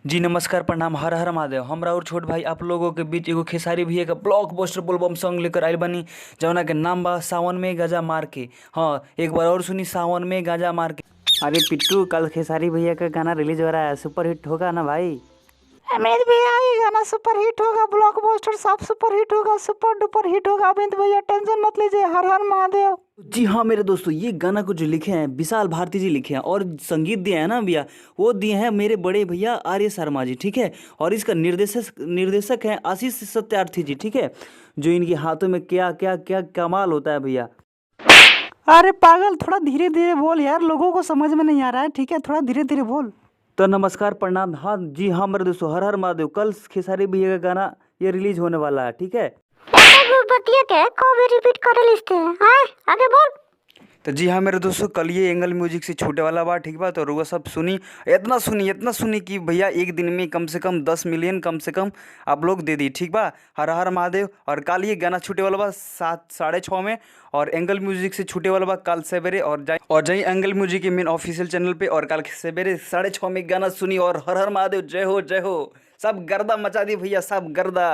जी नमस्कार प्रणाम हर हर महादेव। हमरा और छोट भाई आप लोगों के बीच एगो खेसारी भैया का ब्लॉकबस्टर बोलबम सॉन्ग लेकर आइल बनी, जवना के नाम बा सावन में गांजा मार के। हाँ, एक बार और सुनी, सावन में गांजा मार के। अरे पिट्टू, कल खेसारी भैया का गाना रिलीज हो रहा है, सुपर हिट होगा ना भाई? अमित भैया ये गाना सुपर हिट होगा, ब्लॉकबस्टर सब सुपर हिट होगा, सुपर डुपर हिट होगा। अमित भैया टेंशन मत लीजिए, हर हर महादेव। जी हाँ मेरे दोस्तों, ये गाना को जो लिखे हैं विशाल भारती जी लिखे हैं, और संगीत दिए हैं ना भैया, वो दिए हैं मेरे बड़े भैया आर्य शर्मा जी, ठीक है। और इसका निर्देशक हैं आशीष सत्यार्थी जी, ठीक है। जो इनके हाथों में क्या क्या क्या कमाल होता है भैया। अरे पागल, थोड़ा धीरे धीरे बोल यार, लोगों को समझ में नहीं आ रहा है, ठीक है, थोड़ा धीरे धीरे बोल। तो नमस्कार प्रणाम। हाँ जी हाँ मेरे दोस्तों, हर हर महादेव। कल खेसारी भैया का गाना ये रिलीज होने वाला है, ठीक है। बतिया के कभी रिपीट करे लिखते हैं, हाँ आगे बोल। तो जी हाँ मेरे दोस्तों, कल ये एंगल म्यूजिक से छूटे वाला बा, ठीक बा। तो रुआ सब सुनी, इतना सुनी कि भैया एक दिन में कम से कम 10 मिलियन कम से कम आप लोग दे दी, ठीक बा। हर हर महादेव। और कल ये गाना छूटे वाला बा 7:30 में, और एंगल म्यूजिक से छूटे वाला बा कल सवेरे। और जाई एंगल म्यूजिक के मेन ऑफिशियल चैनल पे, और कल सवेरे 6:30 में गाना सुनी। और हर हर महादेव, जय हो जय हो। सब गर्दा मचा दी भैया, सब गर्दा।